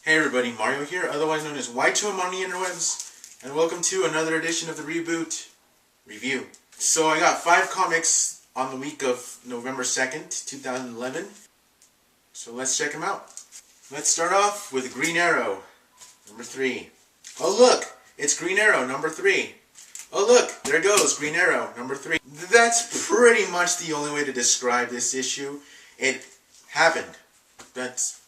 Hey everybody, Mario here, otherwise known as Whitehome on the interwebs, and welcome to another edition of the Reboot Review. So I got 5 comics on the week of November 2nd, 2011, so let's check them out. Let's start off with Green Arrow, number 3. Oh look, it's Green Arrow, number 3. Oh look, there goes Green Arrow, number 3. That's pretty much the only way to describe this issue. It happened. That's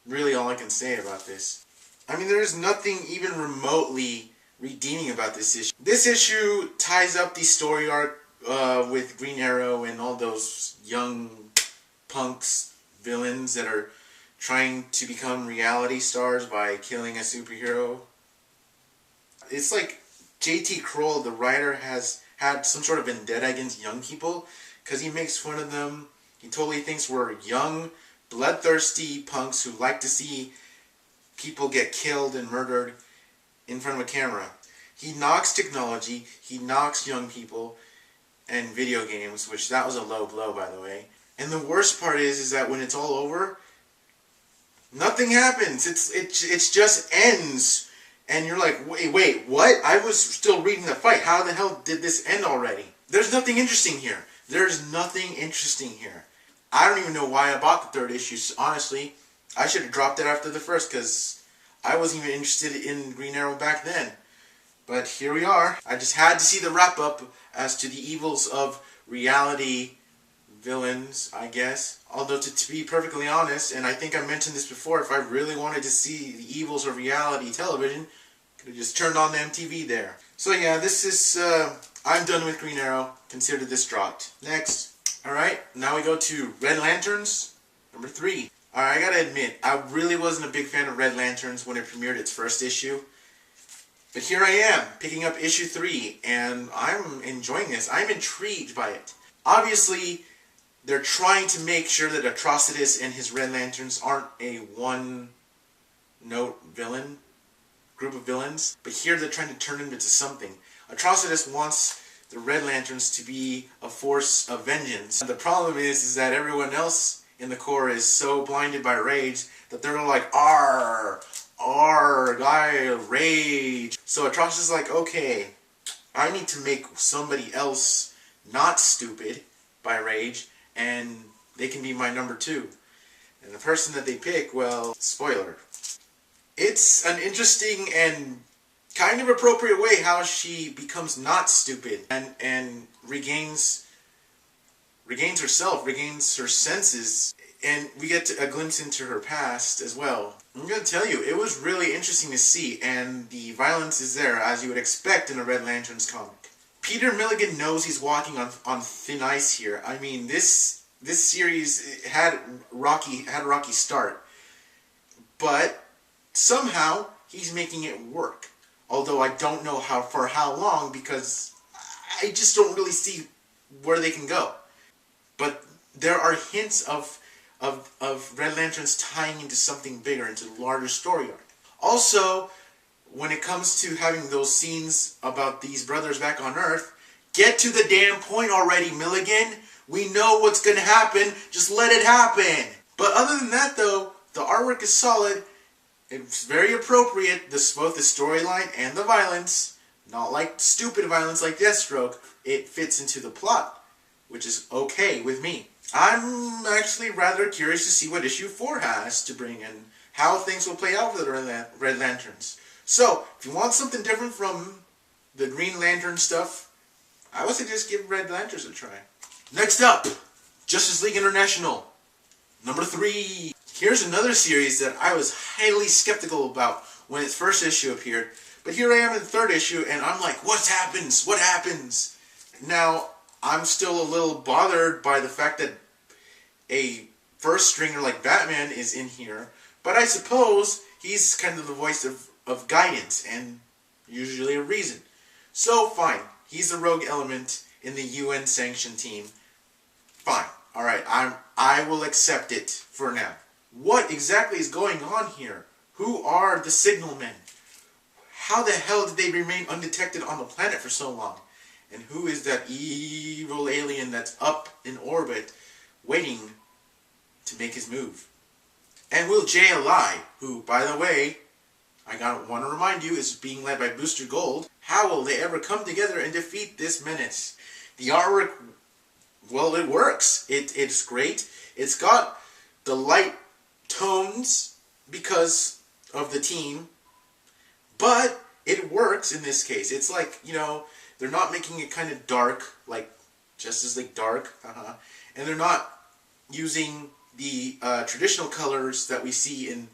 really all I can say about this. I mean, there's nothing even remotely redeeming about this issue. This issue ties up the story arc with Green Arrow and all those young punks, villains that are trying to become reality stars by killing a superhero. It's like J.T. Kroll, the writer, has had some sort of vendetta against young people because he makes fun of them. He totally thinks we're young, bloodthirsty punks who like to see people get killed and murdered in front of a camera. He knocks technology, he knocks young people and video games, which that was a low blow, by the way. And the worst part is that when it's all over, nothing happens. It just ends. And you're like, wait, what? I was still reading the fight. How the hell did this end already? There's nothing interesting here. There's nothing interesting here. I don't even know why I bought the 3rd issue, honestly. I should have dropped it after the first, because I wasn't even interested in Green Arrow back then. But here we are. I just had to see the wrap-up as to the evils of reality villains, I guess. Although, to be perfectly honest, and I think I mentioned this before, if I really wanted to see the evils of reality television, could have just turned on the MTV there. So yeah, this is, I'm done with Green Arrow. Consider this dropped. Next. Alright, now we go to Red Lanterns, number 3. Alright, I gotta admit, I really wasn't a big fan of Red Lanterns when it premiered its first issue. But here I am, picking up issue 3, and I'm enjoying this. I'm intrigued by it. Obviously, they're trying to make sure that Atrocitus and his Red Lanterns aren't a one-note villain, group of villains. But here they're trying to turn them into something. Atrocitus wants the Red Lanterns to be a force of vengeance. The problem is that everyone else in the Corps is so blinded by rage that they're like, "Arr, guy, rage." So Atrocitus is like, okay, I need to make somebody else not stupid by rage, and they can be my number 2. And the person that they pick, well, spoiler. It's an interesting and kind of appropriate way how she becomes not stupid and regains herself, regains her senses, and we get a glimpse into her past as well. I'm going to tell you, it was really interesting to see, and the violence is there, as you would expect in a Red Lanterns comic. Peter Milligan knows he's walking on thin ice here. I mean, this series had a rocky start, but somehow he's making it work. Although I don't know for how long, because I just don't really see where they can go. But there are hints of Red Lanterns tying into something bigger, into the larger story arc. Also, when it comes to having those scenes about these brothers back on Earth, get to the damn point already, Milligan. We know what's going to happen. Just let it happen. But other than that, though, the artwork is solid. It's very appropriate, both the storyline and the violence. Not like stupid violence like Deathstroke. It fits into the plot, which is okay with me. I'm actually rather curious to see what issue 4 has to bring and how things will play out for the Red Lanterns. So, if you want something different from the Green Lantern stuff, I would suggest give Red Lanterns a try. Next up, Justice League International, number 3. Here's another series that I was highly skeptical about when its first issue appeared. But here I am in the 3rd issue, and I'm like, what happens? What happens? Now, I'm still a little bothered by the fact that a first stringer like Batman is in here. But I suppose he's kind of the voice of guidance, and usually a reason. So, fine. He's a rogue element in the UN-sanctioned team. Fine. Alright, I will accept it for now. What exactly is going on here? Who are the signalmen? How the hell did they remain undetected on the planet for so long? And who is that evil alien that's up in orbit waiting to make his move? And will JLI, who, by the way, want to remind you, is being led by Booster Gold, how will they ever come together and defeat this menace? The artwork, well, it works. It's great. It's got the light tones because of the team, but it works in this case. It's like, they're not making it kind of dark, like Justice League Dark, and they're not using the traditional colors that we see in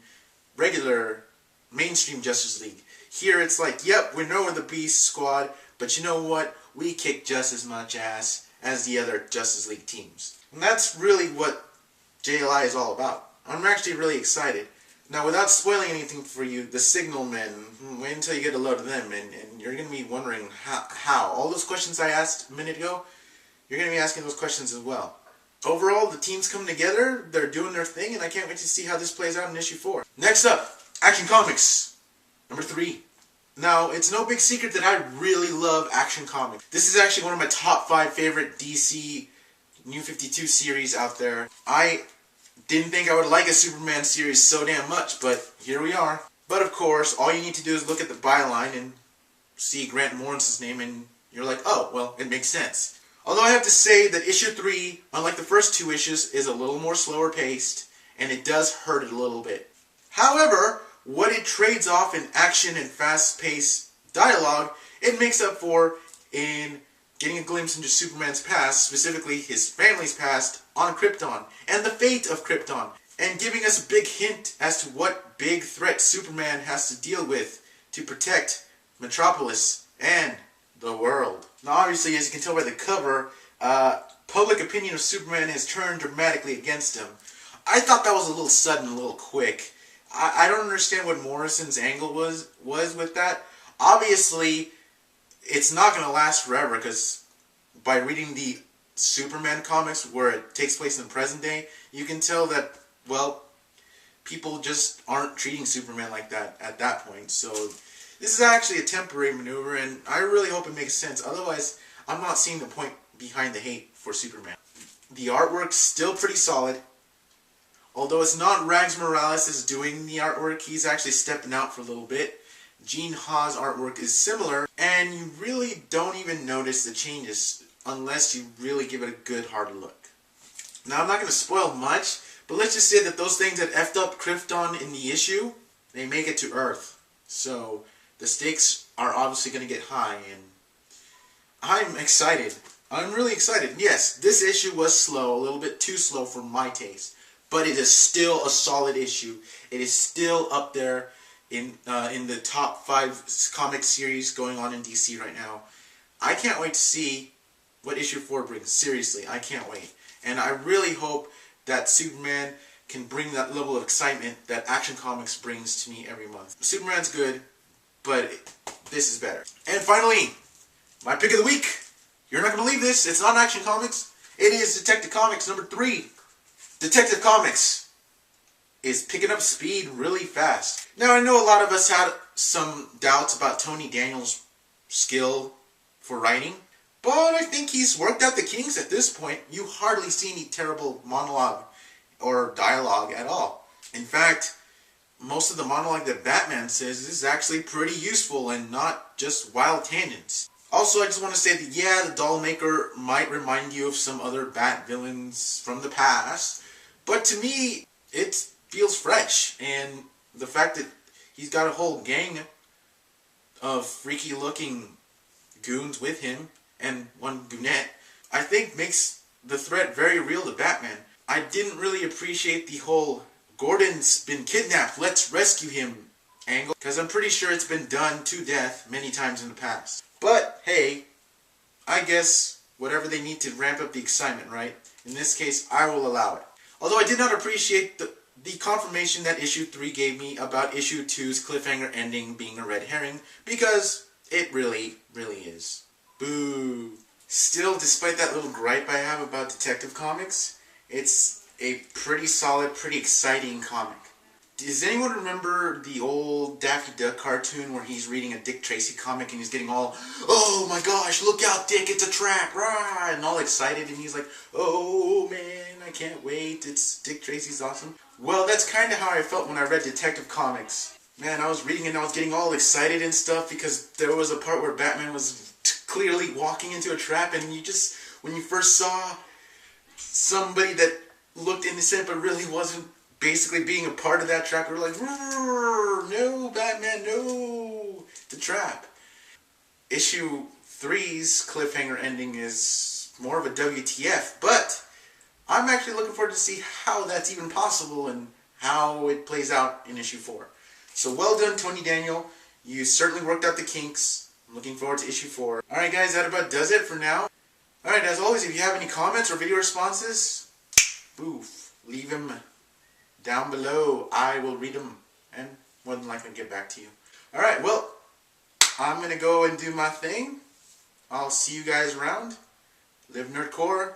regular mainstream Justice League. Here it's like, yep, we know we're the Beast Squad, but you know what? We kick just as much ass as the other Justice League teams. And that's really what JLI is all about. I'm actually really excited. Now, without spoiling anything for you, the Signal Men, wait until you get a load of them, and you're going to be wondering how. All those questions I asked a minute ago, you're going to be asking those questions as well. Overall, the team's coming together, they're doing their thing, and I can't wait to see how this plays out in issue 4. Next up, Action Comics, number 3. Now, it's no big secret that I really love Action Comics. This is actually one of my top 5 favorite DC New 52 series out there. I didn't think I would like a Superman series so damn much, but here we are. But of course, all you need to do is look at the byline and see Grant Morrison's name, and you're like, oh, well, it makes sense. Although I have to say that issue 3, unlike the first 2 issues, is a little more slower paced, and it does hurt it a little bit. However, what it trades off in action and fast-paced dialogue, it makes up for in getting a glimpse into Superman's past, specifically his family's past, on Krypton, and the fate of Krypton, and giving us a big hint as to what big threat Superman has to deal with to protect Metropolis and the world. Now obviously, as you can tell by the cover, public opinion of Superman has turned dramatically against him. I thought that was a little sudden, a little quick. I don't understand what Morrison's angle was with that. Obviously, it's not going to last forever, because by reading the Superman comics where it takes place in the present day, you can tell that, well, people just aren't treating Superman like that at that point. So this is actually a temporary maneuver, and I really hope it makes sense. Otherwise, I'm not seeing the point behind the hate for Superman. The artwork's still pretty solid. Although it's not Rags Morales is doing the artwork, he's actually stepping out for a little bit. Gene Ha's artwork is similar, and you really don't even notice the changes unless you really give it a good hard look. Now, I'm not going to spoil much, but let's just say that those things that effed up Krypton in the issue, they make it to Earth. So the stakes are obviously going to get high, and I'm excited. I'm really excited. Yes, this issue was slow, a little bit too slow for my taste, but it is still a solid issue. It is still up there in the top 5 comic series going on in DC right now. I can't wait to see what issue 4 brings. Seriously, I can't wait. And I really hope that Superman can bring that level of excitement that Action Comics brings to me every month. Superman's good, but this is better. And finally, my pick of the week. You're not going to believe this. It's not Action Comics. It is Detective Comics number 3. Detective Comics is picking up speed really fast. Now, I know a lot of us had some doubts about Tony Daniel's skill for writing, but I think he's worked out the kinks at this point. You hardly see any terrible monologue or dialogue at all. In fact, most of the monologue that Batman says is actually pretty useful and not just wild tangents. Also, I just want to say that, yeah, the doll maker might remind you of some other Bat villains from the past, but to me, it feels fresh, and the fact that he's got a whole gang of freaky-looking goons with him, and one goonette, I think makes the threat very real to Batman. I didn't really appreciate the whole Gordon's been kidnapped, let's rescue him angle, because I'm pretty sure it's been done to death many times in the past. But, hey, I guess whatever they need to ramp up the excitement, right? In this case, I will allow it. Although I did not appreciate the confirmation that issue 3 gave me about issue 2's cliffhanger ending being a red herring, because it really, really is. Boo. Still, despite that little gripe I have about Detective Comics, it's a pretty solid, pretty exciting comic. Does anyone remember the old Daffy Duck cartoon where he's reading a Dick Tracy comic and he's getting all, oh my gosh, look out Dick, it's a trap, rah, and all excited, and he's like, oh man, I can't wait, it's Dick Tracy's awesome. Well, that's kind of how I felt when I read Detective Comics. Man, I was reading it and I was getting all excited and stuff because there was a part where Batman was clearly walking into a trap, and you just, when you first saw somebody that looked innocent but really wasn't basically being a part of that trap, you were like, no, Batman, no, the trap. Issue three's cliffhanger ending is more of a WTF, but I'm actually looking forward to see how that's even possible and how it plays out in issue 4. So well done, Tony Daniel. You certainly worked out the kinks. I'm looking forward to issue 4. Alright guys, that about does it for now. Alright, as always, if you have any comments or video responses, boof, leave them down below. I will read them and more than likely get back to you. Alright, well, I'm going to go and do my thing. I'll see you guys around. Live nerdcore.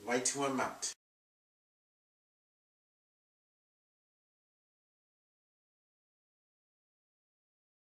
Y2M out.